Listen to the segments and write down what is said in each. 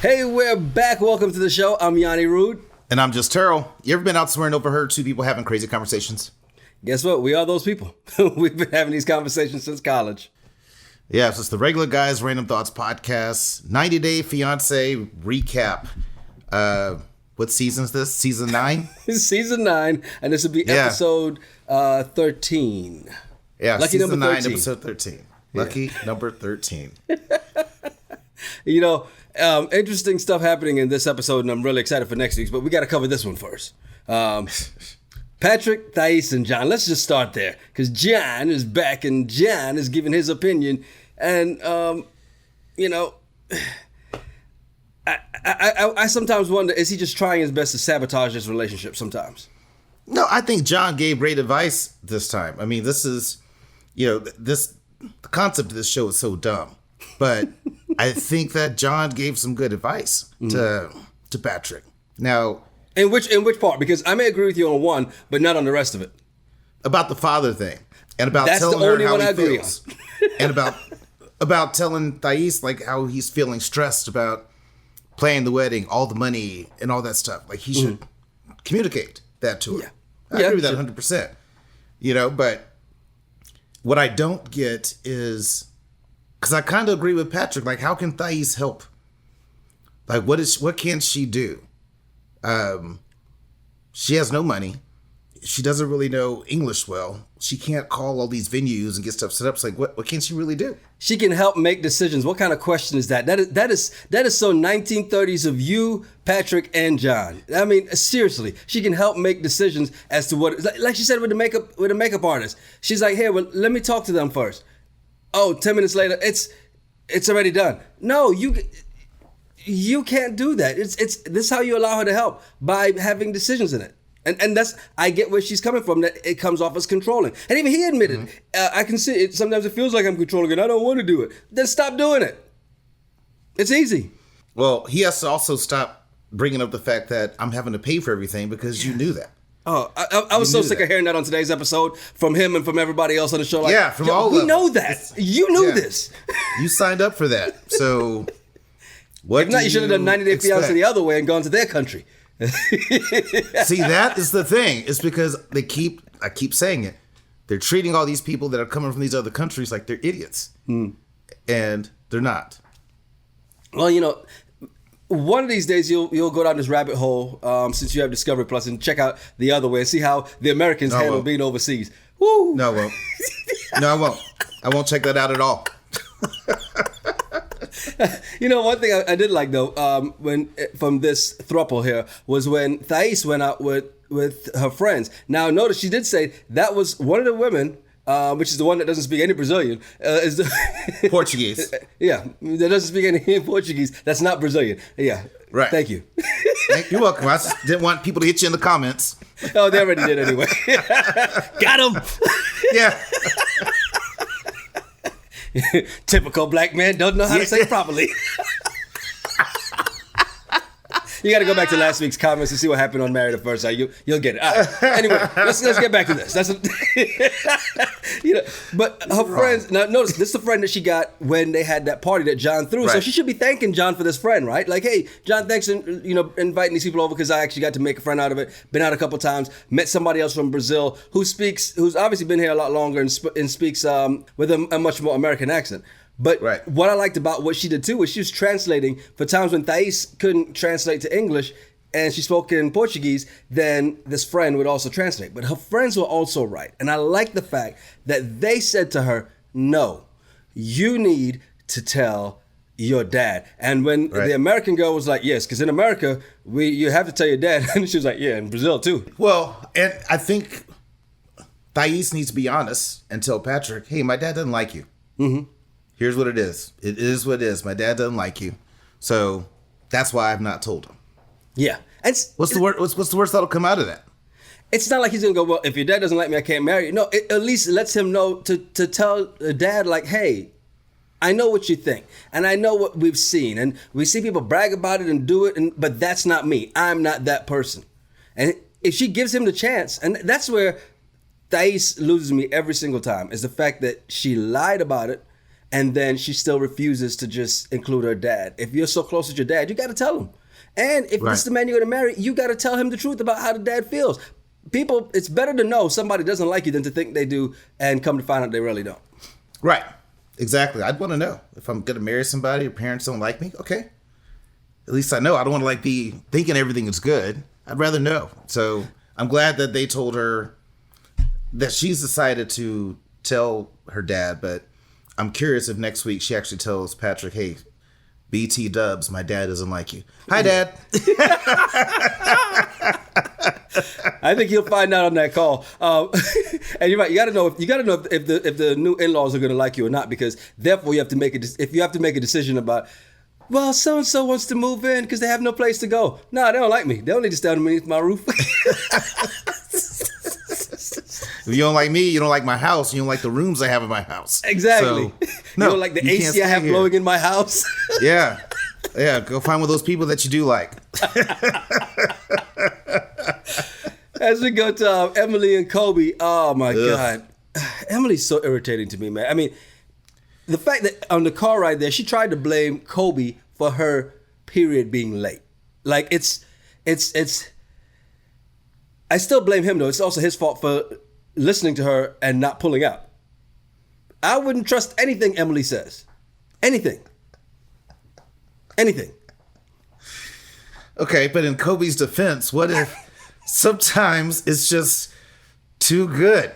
Hey, we're back. Welcome to the show. I'm Yanni Rude. And I'm just Terrell. You ever been out somewhere and overheard two people having crazy conversations? Guess what? We are those people. We've been having these conversations since college. Yeah, so it's the Regular Guys Random Thoughts podcast, 90-day Fiance recap. What season is this? Season 9? Season 9, and this will be episode 13. Yeah, Lucky season number 13. 9, episode 13. Lucky number 13. You know, interesting stuff happening in this episode, and I'm really excited for next week's, but we got to cover this one first. Patrick, Thais, and John. Let's just start there, because John is back, and John is giving his opinion, and, you know, I sometimes wonder, is he just trying his best to sabotage this relationship sometimes? No, I think John gave great advice this time. I mean, this is, you know, the concept of this show is so dumb, but I think that John gave some good advice to Patrick. Now, in which part? Because I may agree with you on one, but not on the rest of it. About the father thing, and about That's telling the only her how one he I agree feels, and about telling Thais like how he's feeling stressed about planning the wedding, all the money, and all that stuff. Like he should communicate that to her. I agree with that 100%. You know, but what I don't get is, because I kind of agree with Patrick, like how can Thais help? Like what can she do? She has no money. She doesn't really know English well. She can't call all these venues and get stuff set up. It's like, what can she really do? She can help make decisions. What kind of question is that? That is so 1930s of you, Patrick, and John. I mean, seriously, she can help make decisions as to what, like she said with the makeup artist. She's like, here, well, let me talk to them first. Oh, 10 minutes later, it's already done. No, you can't do that. This is how you allow her to help, by having decisions in it. And that's, I get where she's coming from, that it comes off as controlling. And even he admitted, I can see it, sometimes it feels like I'm controlling it, I don't want to do it. Then stop doing it. It's easy. Well, he has to also stop bringing up the fact that I'm having to pay for everything, because you knew that. Oh, I was so sick of hearing that on today's episode from him and from everybody else on the show. Like, yeah, from all of we know that. You knew this. You signed up for that. So what? If not, you should have done 90 Day Fiance the other way and gone to their country. See, that is the thing. It's because I keep saying it. They're treating all these people that are coming from these other countries like they're idiots. And they're not. Well, you know, one of these days you'll go down this rabbit hole, since you have Discovery Plus, and check out the other way and see how the Americans handle being overseas. Woo! No, I won't. No, I won't. I won't check that out at all. You know, one thing I did like, though, when from this throuple here, was when Thais went out with her friends. Now, notice she did say that was one of the women, which is the one that doesn't speak any Brazilian, is the Portuguese. Yeah, that doesn't speak any Portuguese. That's not Brazilian. Yeah, right. Thank you. You're welcome. I just didn't want people to hit you in the comments. Oh, they already did anyway. Got him. Yeah. Typical black man doesn't know how to say it properly. You got to go back to last week's comments and see what happened on Married at First Sight. You'll get it. All right. Anyway, let's get back to this. You know, but her friends. Now, notice this is the friend that she got when they had that party that John threw. Right. So she should be thanking John for this friend, right? Like, hey, John, thanks for inviting these people over, because I actually got to make a friend out of it. Been out a couple times. Met somebody else from Brazil who's obviously been here a lot longer and speaks with a much more American accent. But what I liked about what she did too was she was translating for times when Thais couldn't translate to English and she spoke in Portuguese, then this friend would also translate. But her friends were also right. And I like the fact that they said to her, no, you need to tell your dad. And when the American girl was like, yes, because in America, you have to tell your dad. And she was like, yeah, in Brazil too. Well, and I think Thais needs to be honest and tell Patrick, hey, my dad doesn't like you. Mm-hmm. Here's what it is. It is what it is. My dad doesn't like you. So that's why I've not told him. Yeah. And what's the worst that'll come out of that? It's not like he's going to go, well, if your dad doesn't like me, I can't marry you. No, it at least lets him know to tell the dad, like, hey, I know what you think. And I know what we've seen. And we see people brag about it and do it. But that's not me. I'm not that person. And if she gives him the chance, and that's where Thais loses me every single time, is the fact that she lied about it. and then she still refuses to just include her dad. If you're so close with your dad, you got to tell him. And if this is the man you're going to marry, you got to tell him the truth about how the dad feels. People, it's better to know somebody doesn't like you than to think they do and come to find out they really don't. Right. Exactly. I'd want to know if I'm going to marry somebody, your parents don't like me. Okay. At least I know. I don't want to like be thinking everything is good. I'd rather know. So I'm glad that they told her that she's decided to tell her dad, but I'm curious if next week she actually tells Patrick, hey, BT dubs, my dad doesn't like you. Hi, Dad. I think he'll find out on that call. And you're right. You got to know if the new in-laws are going to like you or not, because therefore you have to make if you have to make a decision about, well, so and so wants to move in because they have no place to go. No, they don't like me. They don't need to stay underneath my roof. If you don't like me, you don't like my house. You don't like the rooms I have in my house. Exactly. So, no, you don't like the AC I have blowing in my house. Yeah. Yeah. Go find one of those people that you do like. As we go to Emily and Kobe, oh my God. Emily's so irritating to me, man. I mean, the fact that on the car ride there, she tried to blame Kobe for her period being late. Like, it's I still blame him, though. It's also his fault for listening to her and not pulling out. I wouldn't trust anything Emily says. Anything. Okay, but in Kobe's defense, what if sometimes it's just too good?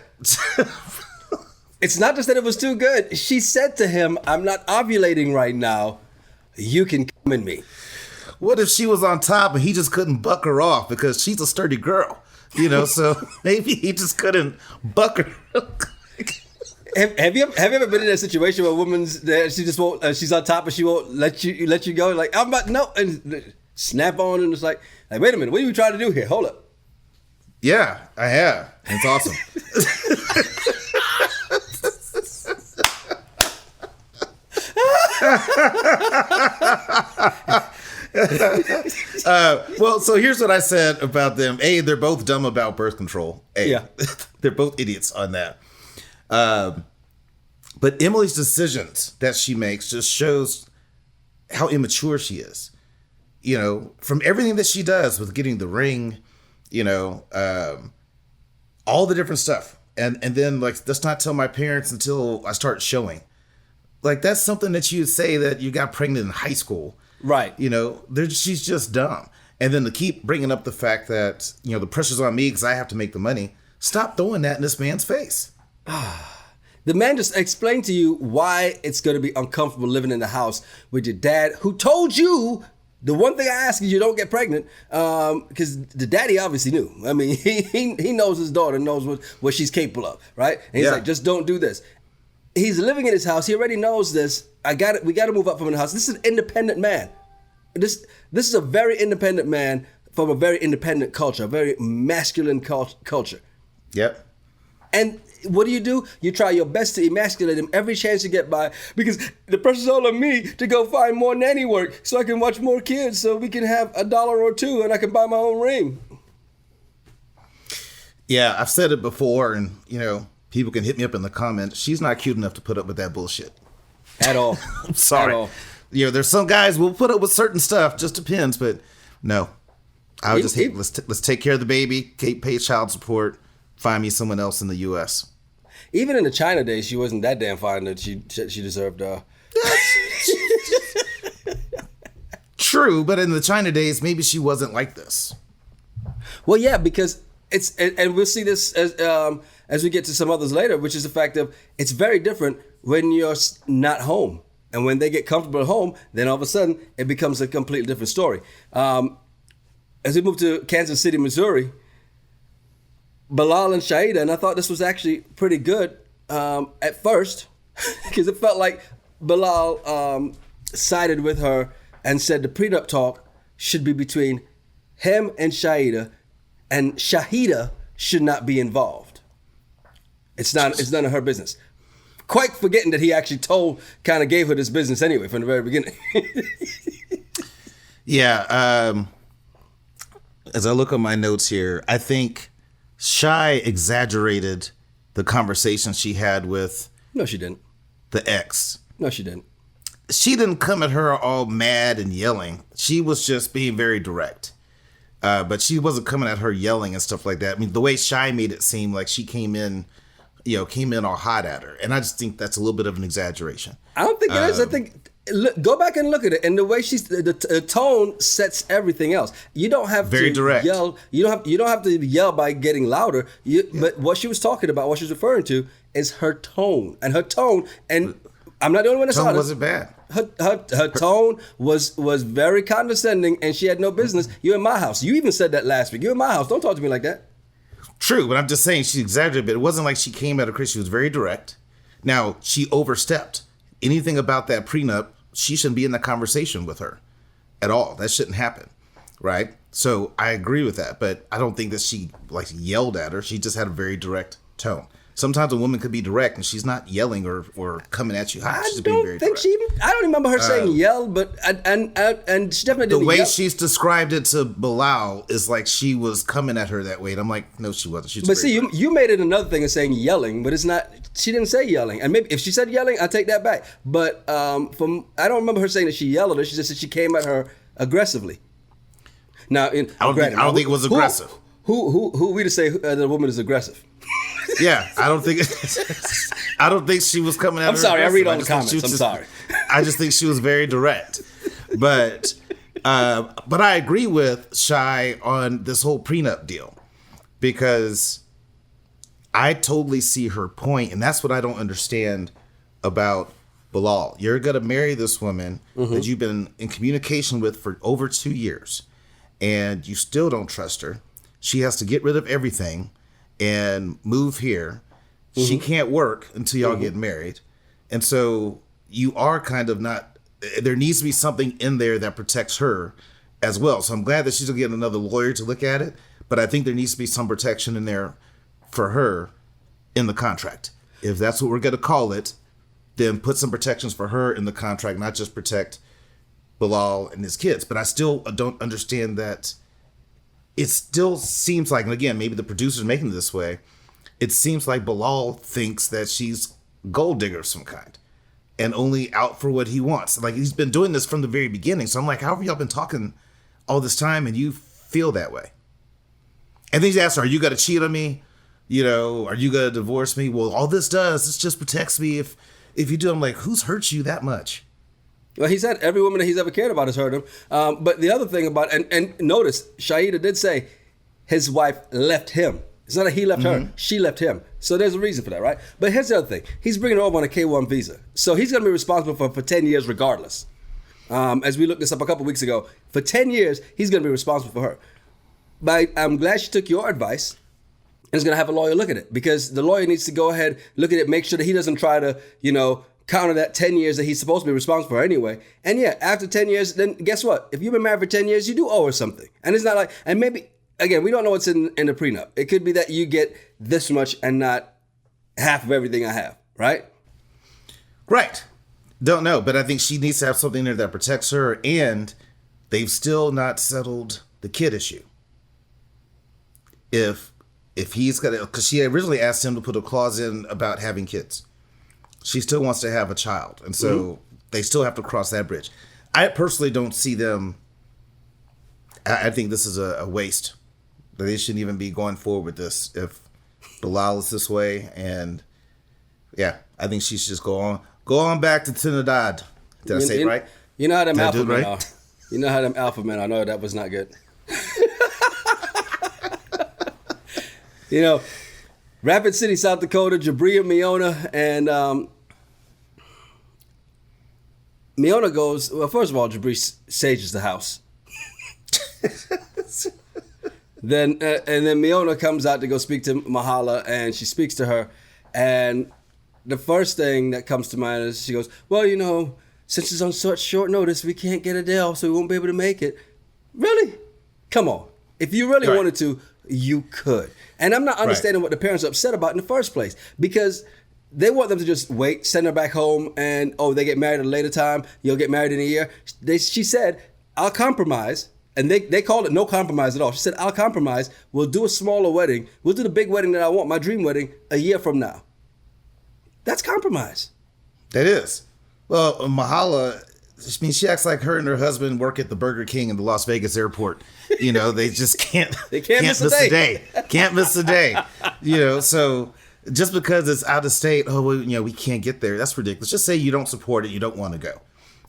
It's not just that it was too good. She said to him, I'm not ovulating right now. You can come in me. What if she was on top and he just couldn't buck her off because she's a sturdy girl? You know, so maybe he just couldn't buck her. Have you ever been in a situation where a woman's there, she just won't, she's on top and she won't let you go? Like, I'm about, no, and snap on, and it's like, wait a minute, what are you trying to do here? Hold up. Yeah, I have. It's awesome. Well, so here's what I said about them. A, they're both dumb about birth control. Yeah. They're both idiots on that. But Emily's decisions that she makes just shows how immature she is. You know, from everything that she does with getting the ring, you know, all the different stuff. And then, like, let's not tell my parents until I start showing. Like, that's something that you'd say that you got pregnant in high school. Right. You know, she's just dumb. And then to keep bringing up the fact that, you know, the pressure's on me because I have to make the money. Stop throwing that in this man's face. The man just explained to you why it's going to be uncomfortable living in the house with your dad, who told you the one thing I ask is you don't get pregnant, because the daddy obviously knew. I mean, he knows his daughter, knows what she's capable of, right? And he's like, just don't do this. He's living in his house. He already knows this. We got to move up from the house. This is an independent man. This is a very independent man from a very independent culture, a very masculine culture. Yep. And what do? You try your best to emasculate him every chance you get by, because the pressure's all on me to go find more nanny work so I can watch more kids, so we can have $1 or $2 and I can buy my own ring. Yeah, I've said it before, and, you know, people can hit me up in the comments. She's not cute enough to put up with that bullshit. At all. I'm sorry. At all. You know, there's some guys will put up with certain stuff, just depends, but no. I would just hate, let's take care of the baby, pay child support, find me someone else in the U.S. Even in the China days, she wasn't that damn fine that she deserved. True, but in the China days, maybe she wasn't like this. Well, yeah, because and we'll see this as we get to some others later, which is the fact of it's very different when you're not home. And when they get comfortable at home, then all of a sudden it becomes a completely different story. As we move to Kansas City, Missouri, Bilal and Shaeeda, and I thought this was actually pretty good at first, because it felt like Bilal sided with her and said the prenup talk should be between him and Shaeeda should not be involved. It's none of her business. Quite forgetting that he actually kind of gave her this business anyway from the very beginning. Yeah. As I look at my notes here, I think Shy exaggerated the conversation she had with... No, she didn't. The ex. No, she didn't. She didn't come at her all mad and yelling. She was just being very direct. But she wasn't coming at her yelling and stuff like that. I mean, the way Shy made it seem like she came in all hot at her. And I just think that's a little bit of an exaggeration. I don't think it is. I think, go back and look at it. And the way the tone sets everything else. You don't have very to direct. Yell. You don't have to yell by getting louder. But what she was talking about, what she was referring to, is her tone. And her tone, and I'm not the only one that saw this. Wasn't bad. Her tone was very condescending, and she had no business. You're in my house. You even said that last week. You're in my house. Don't talk to me like that. True, but I'm just saying she exaggerated, but it wasn't like she came at her Chris. She was very direct. Now, she overstepped. Anything about that prenup, she shouldn't be in the conversation with her at all. That shouldn't happen, right? So I agree with that, but I don't think that she yelled at her. She just had a very direct tone. Sometimes a woman could be direct and she's not yelling or coming at you. I don't think I don't remember her saying yell, but and she definitely didn't. The way yell. she's described it to Bilal is like she was coming at her that way. And I'm like, no, she wasn't. But see, you made it another thing of saying yelling, but it's not. She didn't say yelling, and maybe if she said yelling, I take that back. But I don't remember her saying that she yelled at her. She just said she came at her aggressively. Now, I don't think it was aggressive. Who we to say the woman is aggressive? Yeah, I don't think she was coming at her. I'm sorry, I read all the comments. I'm sorry. I just think she was very direct. But I agree with Shy on this whole prenup deal because I totally see her point, and that's what I don't understand about Bilal. You're going to marry this woman that you've been in communication with for over 2 years, and you still don't trust her. She has to get rid of everything and move here. She can't work until y'all get married. And so you are kind of not, there needs to be something in there that protects her as well. So I'm glad that she's getting another lawyer to look at it, but I think there needs to be some protection in there for her in the contract. If that's what we're going to call it, then put some protections for her in the contract, not just protect Bilal and his kids. But I still don't understand that. It still seems like, and again, maybe the producer's making it this way, it seems like Bilal thinks that she's gold digger of some kind and only out for what he wants. Like, he's been doing this from the very beginning. So I'm like, how have y'all been talking all this time and you feel that way? And then he's asked her, are you going to cheat on me? Are you going to divorce me? Well, all this does, this just protects me if you do. I'm like, who's hurt you that much? Well, he said every woman that he's ever cared about has hurt him. But the other thing about, and notice, Shaeeda did say his wife left him. It's not that he left her, she left him. So there's a reason for that, right? But here's the other thing. He's bringing her over on a K-1 visa. So he's going to be responsible for 10 years regardless. As we looked this up a couple weeks ago, for 10 years, he's going to be responsible for her. But I'm glad she took your advice and is going to have a lawyer look at it, because the lawyer needs to go ahead, look at it, make sure that he doesn't try to, counter that 10 years that he's supposed to be responsible for anyway. And yeah, after 10 years, then guess what? If you've been married for 10 years, you do owe her something. And it's not like, and maybe, again, we don't know what's in the prenup. It could be that you get this much and not half of everything I have, right? Right. Don't know, but I think she needs to have something there that protects her, and they've still not settled the kid issue. If he's got to, because she originally asked him to put a clause in about having kids. She still wants to have a child. And so they still have to cross that bridge. I personally don't see them. I think this is a waste. They shouldn't even be going forward with this if Bilal is this way. And yeah, I think she should just go on back to Trinidad. Did I say it right? You know how them alpha men are. You know how them alpha men are. I know that was not good. Rapid City, South Dakota, Jibri Miona, and Miona goes, well, first of all, Jibri sages the house. Then Miona comes out to go speak to Mahala, and she speaks to her, and the first thing that comes to mind is she goes, well, since it's on such short notice, we can't get Adele, so we won't be able to make it. Really? Come on. If you really wanted to, you could. And I'm not understanding what the parents are upset about in the first place, because they want them to just wait, send her back home, and, they get married at a later time. You'll get married in a year. She said, I'll compromise. And they called it no compromise at all. She said, I'll compromise. We'll do a smaller wedding. We'll do the big wedding that I want, my dream wedding, a year from now. That's compromise. That is. Well, Mahala, I mean, she acts like her and her husband work at the Burger King in the Las Vegas airport. You know, they just can't. They can't miss a day. Can't miss a day. You know, so just because it's out of state, oh, well, you know, we can't get there. That's ridiculous. Just say you don't support it. You don't want to go.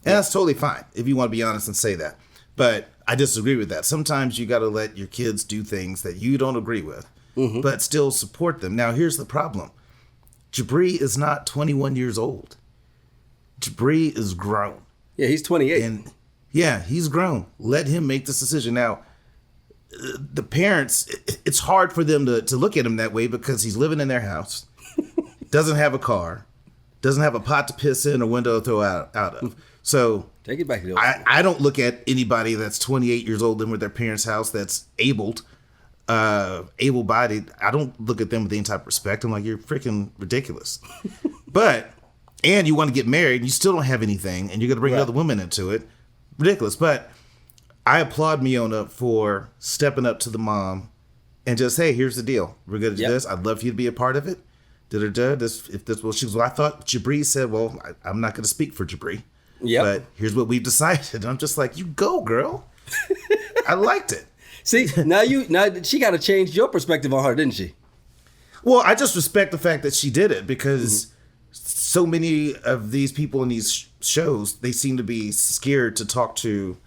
And that's totally fine if you want to be honest and say that. But I disagree with that. Sometimes you got to let your kids do things that you don't agree with, but still support them. Now, here's the problem. Jibri is not 21 years old. Jibri is grown. Yeah, he's 28. And yeah, he's grown. Let him make this decision. Now, the parents, it's hard for them to look at him that way because he's living in their house, doesn't have a car, doesn't have a pot to piss in or window to throw out of. So take it back to the I don't look at anybody that's 28 years old living with their parents' house that's able-bodied. I don't look at them with any type of respect. I'm like, you're freaking ridiculous. And you want to get married, and you still don't have anything, and you're going to bring another woman into it. Ridiculous. But I applaud Miona for stepping up to the mom and just, hey, here's the deal. We're going to do this. I'd love for you to be a part of it. I thought Jibri said, well, I'm not going to speak for Jibri. Yeah. But here's what we've decided. And I'm just like, you go, girl. I liked it. See, now she got to change your perspective on her, didn't she? Well, I just respect the fact that she did it because so many of these people in these shows, they seem to be scared to talk to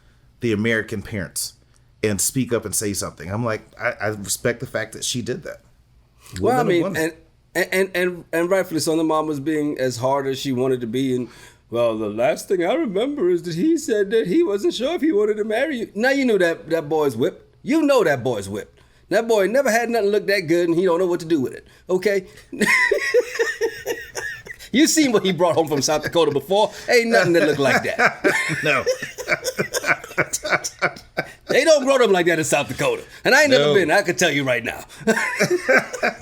the American parents and speak up and say something. I'm like, I respect the fact that she did that. Well, I mean, and rightfully so, the mom was being as hard as she wanted to be. And, well, the last thing I remember is that he said that he wasn't sure if he wanted to marry you. Now you knew that boy's whipped. You know that boy's whipped. That boy never had nothing look that good, and he don't know what to do with it. Okay? You seen what he brought home from South Dakota before? Ain't nothing that look like that. No. They don't grow them like that in South Dakota. And I ain't never been. I can tell you right now.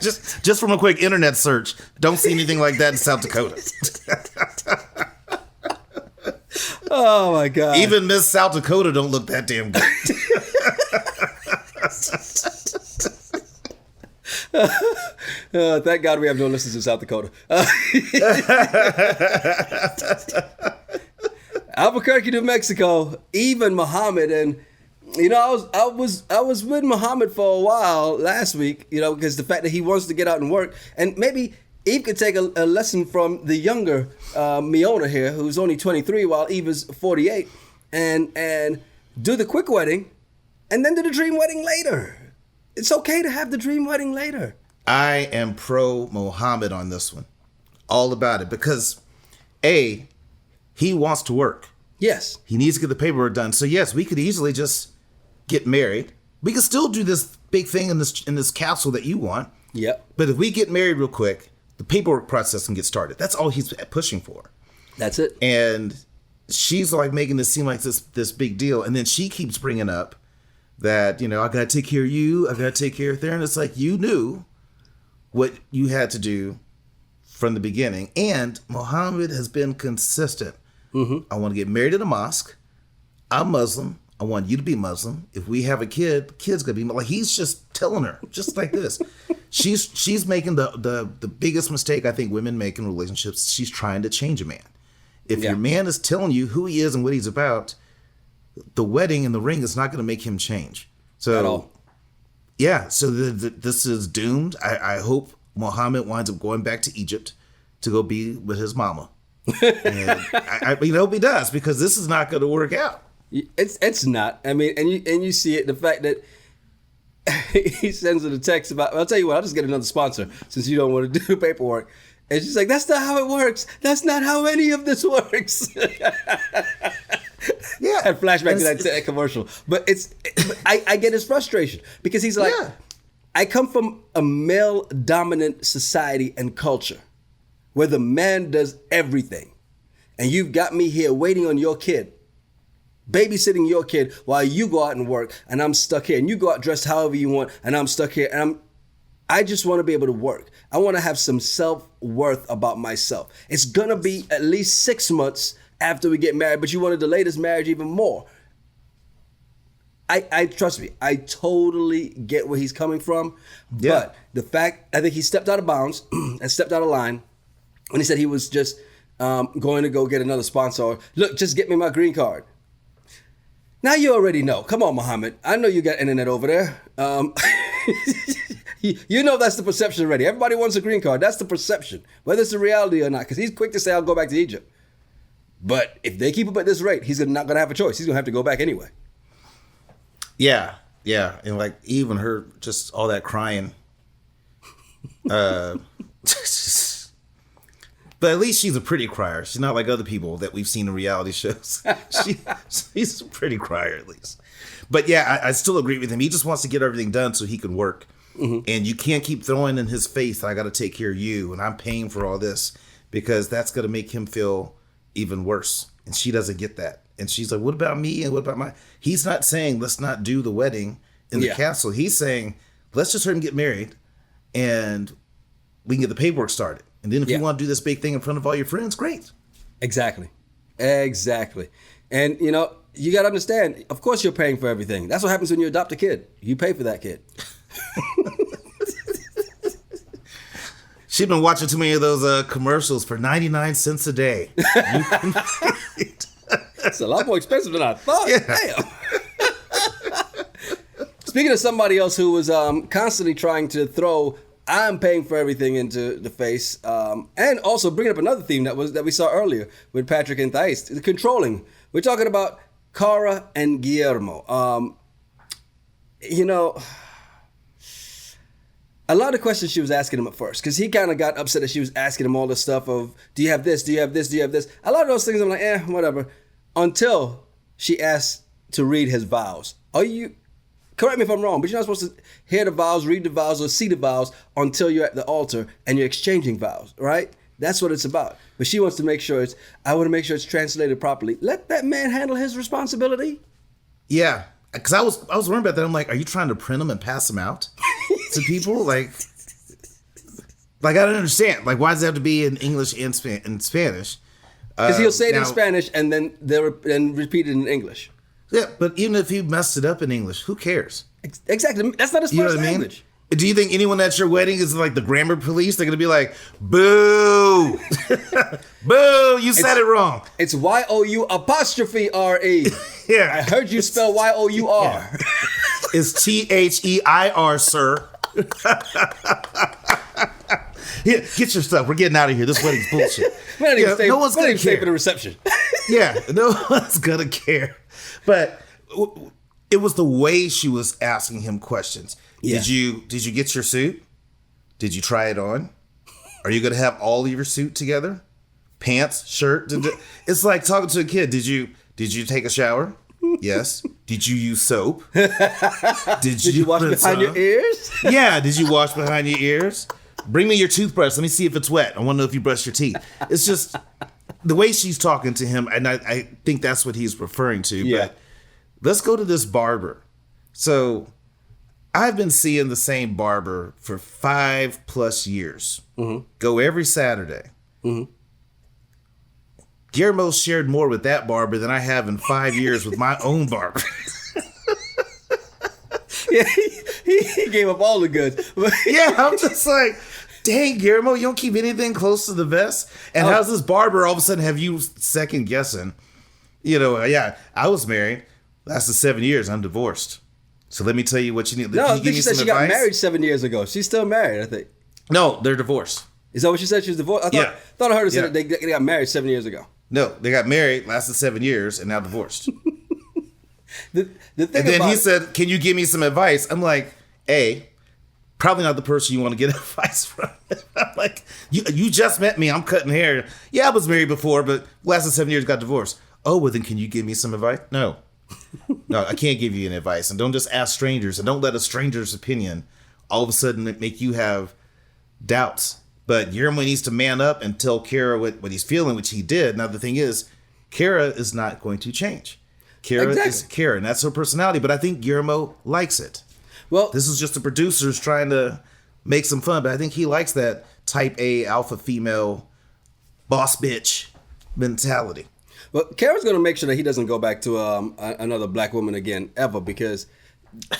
just from a quick internet search, don't see anything like that in South Dakota. Oh, my God. Even Miss South Dakota don't look that damn good. Thank God we have no listeners in South Dakota. Albuquerque, New Mexico, Yve Mohamed, and you know, I was with Mohamed for a while last week, you know, because the fact that he wants to get out and work, and maybe Yve could take a lesson from the younger Miona here, who's only 23, while Yve is 48, and do the quick wedding, and then do the dream wedding later. It's okay to have the dream wedding later. I am pro Mohamed on this one. All about it. Because, A, he wants to work. Yes. He needs to get the paperwork done. So, yes, we could easily just get married. We could still do this big thing in this castle that you want. Yep. But if we get married real quick, the paperwork process can get started. That's all he's pushing for. That's it. And she's like making this seem like this big deal. And then she keeps bringing up that, you know, I got to take care of you. I got to take care of her. And it's like, you knew what you had to do from the beginning. And Mohammed has been consistent. I want to get married in a mosque. I'm Muslim. I want you to be Muslim. If we have a kid, the kid's going to be like, he's just telling her just like this. She's making the biggest mistake I think women make in relationships. She's trying to change a man. If your man is telling you who he is and what he's about, the wedding and the ring is not going to make him change. So, at all. Yeah, so this is doomed. I hope Mohammed winds up going back to Egypt to go be with his mama. And I hope he does, because this is not going to work out. It's not. I mean, and you see it, the fact that he sends her the text about, I'll tell you what, I'll just get another sponsor since you don't want to do the paperwork. And she's like, that's not how it works. That's not how any of this works. Yeah, and flashback to that commercial. But I get his frustration because he's like, I come from a male-dominant society and culture where the man does everything. And you've got me here waiting on your kid, babysitting your kid while you go out and work, and I'm stuck here. And you go out dressed however you want, and I'm stuck here. And I just want to be able to work. I want to have some self-worth about myself. It's going to be at least 6 months after we get married, but you want to delay this marriage even more. I trust me, I totally get where he's coming from. Yeah. But the fact, I think he stepped out of bounds and stepped out of line when he said he was just going to go get another sponsor. Look, just get me my green card. Now you already know. Come on, Mohamed. I know you got internet over there. You know that's the perception already. Everybody wants a green card. That's the perception, whether it's the reality or not. Because he's quick to say, I'll go back to Egypt. But if they keep up at this rate, he's not going to have a choice. He's going to have to go back anyway. Yeah. And like even her, just all that crying. But at least she's a pretty crier. She's not like other people that we've seen in reality shows. She's a pretty crier at least. But yeah, I still agree with him. He just wants to get everything done so he can work. Mm-hmm. And you can't keep throwing in his face, I got to take care of you and I'm paying for all this, because that's going to make him feel even worse. And she doesn't get that. And she's like, what about me? And what about my... He's not saying, let's not do the wedding in the castle. He's saying, let's just hurry and get married and we can get the paperwork started. And then if you want to do this big thing in front of all your friends, great. Exactly. And, you know, you got to understand, of course you're paying for everything. That's what happens when you adopt a kid. You pay for that kid. She's been watching too many of those commercials for 99 cents a day. It's a lot more expensive than I thought. Yeah. Damn. Speaking of somebody else who was constantly trying to throw I'm paying for everything into the face, and also bringing up another theme that we saw earlier with Patrick and Thais, the controlling. We're talking about Cara and Guillermo. You know, a lot of questions she was asking him at first, because he kind of got upset that she was asking him all this stuff of, do you have this, do you have this, do you have this? A lot of those things I'm like, whatever. Until she asked to read his vows. Correct me if I'm wrong, but you're not supposed to hear the vows, read the vows, or see the vows until you're at the altar and you're exchanging vows, right? That's what it's about. But she wants to make sure I want to make sure it's translated properly. Let that man handle his responsibility. Yeah. Because I was worried about that. I'm like, are you trying to print them and pass them out to people? Like I don't understand. Like, why does it have to be in English and Spanish? Because he'll say it in Spanish and then and repeat it in English. Yeah, but even if he messed it up in English, who cares? Exactly. That's not his first language. Do you think anyone at your wedding is like the grammar police? They're going to be like, boo! Boo! You said it wrong. It's Y-O-U''RE. Yeah. I heard you spell Y-O-U-R. Yeah. It's T-H-E-I-R, sir. Yeah, get your stuff. We're getting out of here. This wedding's bullshit. No one's going to stay for the reception. Yeah, no one's going to care. But it was the way she was asking him questions. Yeah. Did you get your suit? Did you try it on? Are you going to have all of your suit together? Pants, shirt? It's like talking to a kid. Did you take a shower? Yes. Did you use soap? Did you wash behind your ears? Yeah. Did you wash behind your ears? Bring me your toothbrush. Let me see if it's wet. I want to know if you brush your teeth. It's just the way she's talking to him, and I think that's what he's referring to. Yeah. But let's go to this barber. So I've been seeing the same barber for 5+ years. Mm-hmm. Go every Saturday. Mm-hmm. Guillermo shared more with that barber than I have in 5 years with my own barber. Yeah, he gave up all the goods. Yeah, I'm just like, dang, Guillermo, you don't keep anything close to the vest? And how's this barber all of a sudden have you second guessing? You know, yeah, I was married. Lasted 7 years. I'm divorced. So let me tell you what you need. No, I think she said she got married 7 years ago. She's still married, I think. No, they're divorced. Is that what she said? She was divorced? I thought I heard her say that they got married 7 years ago. No, they got married, lasted 7 years, and now divorced. the thing and then he said, can you give me some advice? I'm like, probably not the person you want to get advice from. I'm like, you just met me. I'm cutting hair. Yeah, I was married before, but lasted 7 years, got divorced. Oh, well, then can you give me some advice? No, I can't give you any advice. And don't just ask strangers. And don't let a stranger's opinion all of a sudden make you have doubts. But Guillermo needs to man up and tell Kara what he's feeling, which he did. Now, the thing is, Kara is not going to change. Kara is Kara, and that's her personality. But I think Guillermo likes it. Well, this is just the producers trying to make some fun. But I think he likes that type A alpha female boss bitch mentality. Well, Kara's going to make sure that he doesn't go back to another black woman again, ever, because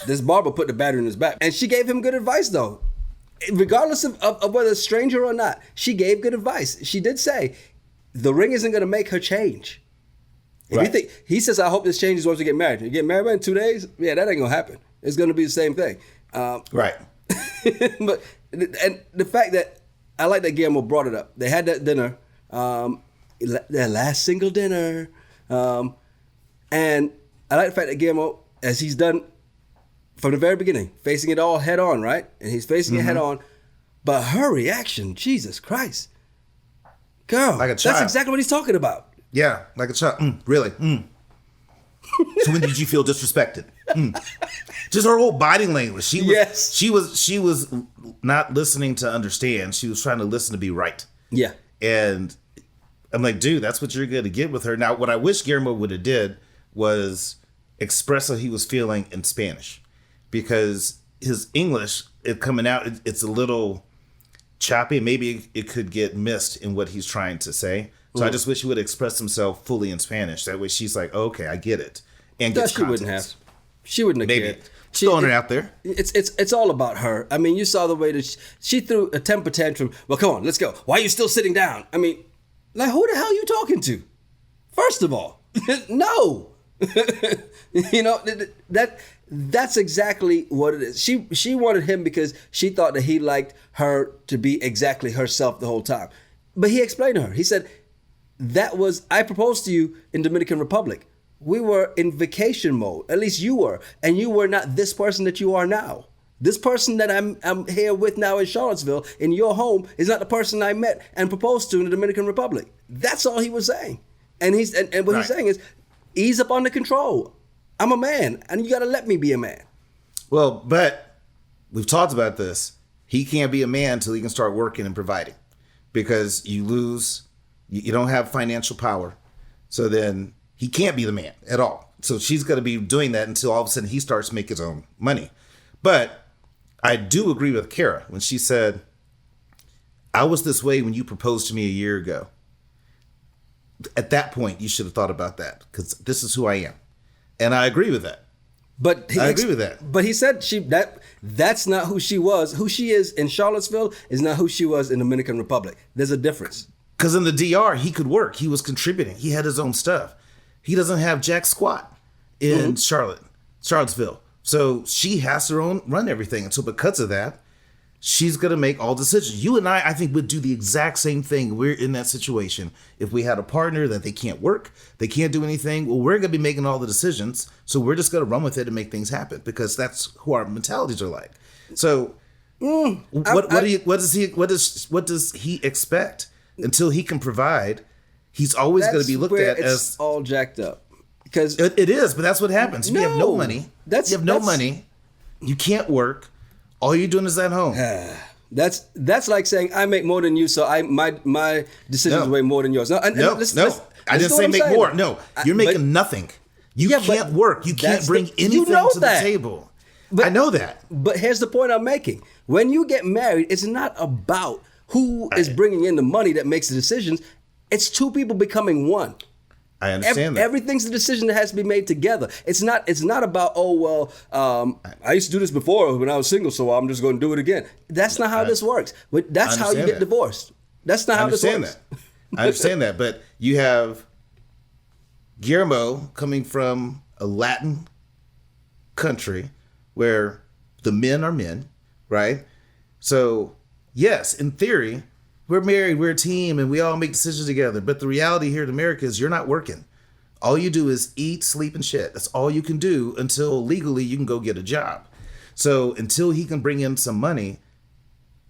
this barber put the battery in his back. And she gave him good advice, though. Regardless of whether it's stranger or not, she gave good advice. She did say, the ring isn't going to make her change. If Right. you think, he says, I hope this changes once we get married. You get married in 2 days? Yeah, that ain't going to happen. It's going to be the same thing. Right. But and the fact that I like that Guillermo brought it up. They had that dinner, their last single dinner, and I like the fact that Guillermo, as he's done from the very beginning, facing it all head on, right? And he's facing it head on. But her reaction, Jesus Christ, girl, Like a child. that's exactly what he's talking about. Yeah, like a child. Really? So when did you feel disrespected? Just her whole body language. She was not listening to understand. She was trying to listen to be right. Yeah. And I'm like, dude, that's what you're going to get with her. Now, what I wish Guillermo would have did was express how he was feeling in Spanish, because his English coming out, it's a little choppy. Maybe it could get missed in what he's trying to say. So I just wish he would express himself fully in Spanish. That way she's like, oh, okay, I get it. And No, gets she wouldn't have. She wouldn't have Maybe. cared. Throwing it out there. It's all about her. I mean, you saw the way that she threw a temper tantrum. Well, come on, let's go. Why are you still sitting down? I mean, like, who the hell are you talking to? First of all, no. You know, that's exactly what it is. She wanted him because she thought that he liked her to be exactly herself the whole time. But he explained to her. He said, I proposed to you in Dominican Republic. We were in vacation mode. At least you were. And you were not this person that you are now. This person that I'm here with now in Charlottesville, in your home, is not the person I met and proposed to in the Dominican Republic. That's all he was saying. And what he's saying is, ease up on the control. I'm a man, and you got to let me be a man. Well, but we've talked about this. He can't be a man until he can start working and providing, because you don't have financial power. So then he can't be the man at all. So she's going to be doing that until all of a sudden he starts to make his own money. But I do agree with Kara when she said, I was this way when you proposed to me a year ago. At that point, you should have thought about that, because this is who I am. And I agree with that. But I agree with that. But he said that's not who she was. Who she is in Charlottesville is not who she was in Dominican Republic. There's a difference. Because in the DR, he could work. He was contributing. He had his own stuff. He doesn't have jack squat in Charlottesville. So she has to run everything. And so because of that, she's going to make all decisions. You and I think, would do the exact same thing. We're in that situation. If we had a partner that they can't work, they can't do anything, well, we're going to be making all the decisions. So we're just going to run with it and make things happen, because that's who our mentalities are like. So what does he expect? Until he can provide, he's always going to be looked at as all jacked up. Because it is, but that's what happens. You have no money. You have no money. You can't work. All you're doing is at home. That's like saying I make more than you, so my decisions weigh more than yours. No. I didn't say make more. No, you're making nothing. You can't work. You can't bring anything to the table. I know that. But here's the point I'm making. When you get married, it's not about who is bringing in the money that makes the decisions. It's two people becoming one. I understand that. Everything's a decision that has to be made together. It's not about, I used to do this before when I was single, so I'm just going to do it again. That's not how this works. That's how you get divorced. That's not how this works. I understand that. But you have Guillermo coming from a Latin country where the men are men, right? So yes, in theory, we're married, we're a team, and we all make decisions together. But the reality here in America is you're not working. All you do is eat, sleep, and shit. That's all you can do until legally you can go get a job. So until he can bring in some money,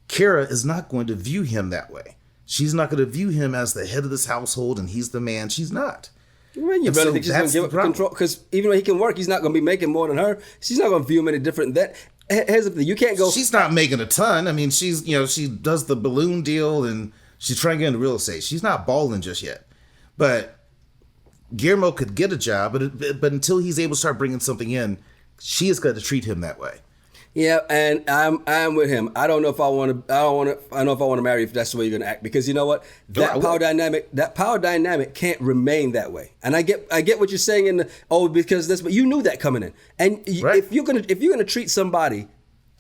Kara is not going to view him that way. She's not going to view him as the head of this household and he's the man. She's not. Well, you better think she's going to give up control, because even though he can work, he's not going to be making more than her. She's not going to view him any different than that. Here's the thing: you can't go. She's not making a ton. I mean, she does the balloon deal and she's trying to get into real estate. She's not balling just yet, but Guillermo could get a job. But until he's able to start bringing something in, she is going to treat him that way. Yeah, and I'm with him. I don't know if I want to. I know if I want to marry if that's the way you're going to act, because you know what? That power dynamic can't remain that way. And I get what you're saying because this, but you knew that coming in. And if you're gonna treat somebody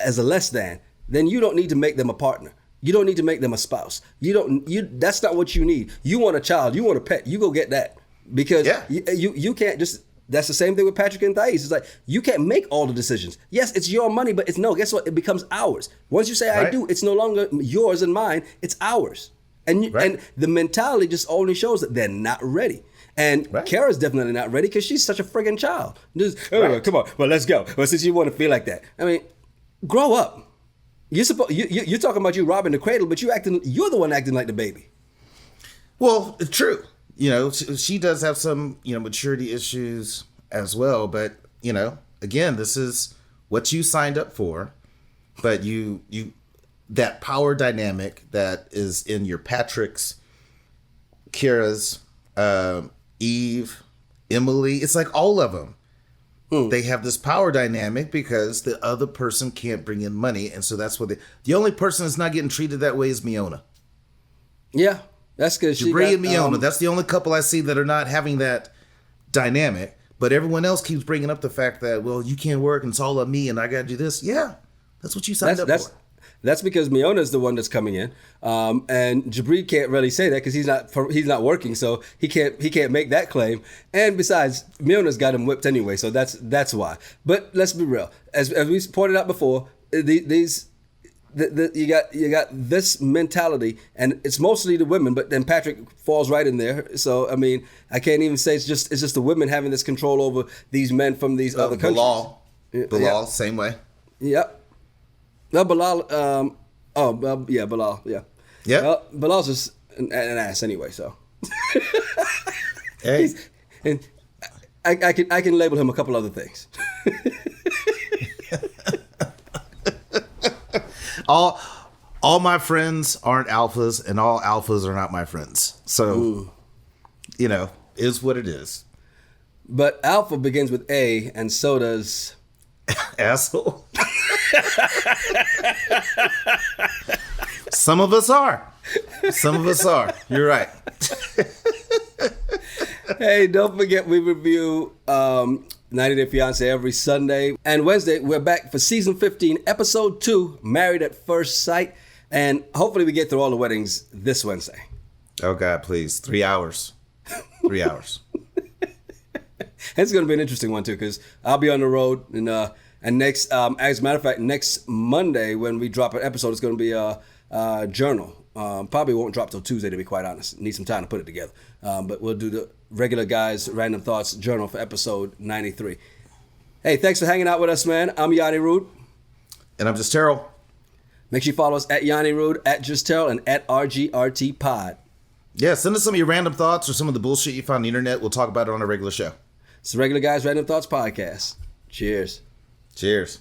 as a less than, then you don't need to make them a partner. You don't need to make them a spouse. That's not what you need. You want a child. You want a pet. You go get that. Because you can't just, that's the same thing with Patrick and Thais. It's like, you can't make all the decisions. Yes, it's your money, but guess what? It becomes ours. Once you say I do, it's no longer yours and mine. It's ours. And and the mentality just only shows that they're not ready. And Kara's definitely not ready because she's such a friggin' child. Come on, well, let's go. Well, since you want to feel like that. I mean, grow up. You're talking about you robbing the cradle, but you're the one acting like the baby. Well, it's true. You know, she does have some, maturity issues as well. But, again, this is what you signed up for. But you that power dynamic that is in your Patrick's, Kira's, Eve, Emily, it's like all of them. They have this power dynamic because the other person can't bring in money. And so that's what the only person that's not getting treated that way is Miona. Yeah, that's because Jibri and Miona, that's the only couple I see that are not having that dynamic. But everyone else keeps bringing up the fact that, well, you can't work and it's all on me and I got to do this. Yeah, that's what you signed up for. That's because Miona is the one that's coming in, and Jibri can't really say that because he's not working, so he can't make that claim. And besides, Miona's got him whipped anyway, so that's why. But let's be real, as we pointed out before, you got this mentality, and it's mostly the women, but then Patrick falls right in there. So I mean, I can't even say it's just the women having this control over these men from these other countries. Bilal, same way. Yep. No, Bilal. Bilal. Yeah. Yeah. Well, Bilal's just an ass anyway. So. Hey. And I can label him a couple other things. all my friends aren't alphas, and all alphas are not my friends. So, is what it is. But alpha begins with A, and so does asshole. Some of us are. You're right. Hey, don't forget we review 90 Day Fiance every Sunday. And Wednesday, we're back for season 15, episode 2, Married at First Sight. And hopefully we get through all the weddings this Wednesday. Oh, God, please. 3 hours. 3 hours. It's going to be an interesting one, too, because I'll be on the road. And next, as a matter of fact, next Monday when we drop an episode, it's going to be a journal. Probably won't drop till Tuesday, to be quite honest. Need some time to put it together. But we'll do the regular guys' Random Thoughts journal for episode 93. Hey, thanks for hanging out with us, man. I'm Yanni Rude. And I'm Just Terrell. Make sure you follow us at Yanni Rude, at Just Terrell, and at RGRT Pod. Yeah, send us some of your random thoughts or some of the bullshit you found on the internet. We'll talk about it on a regular show. It's the Regular Guys Random Thoughts Podcast. Cheers. Cheers.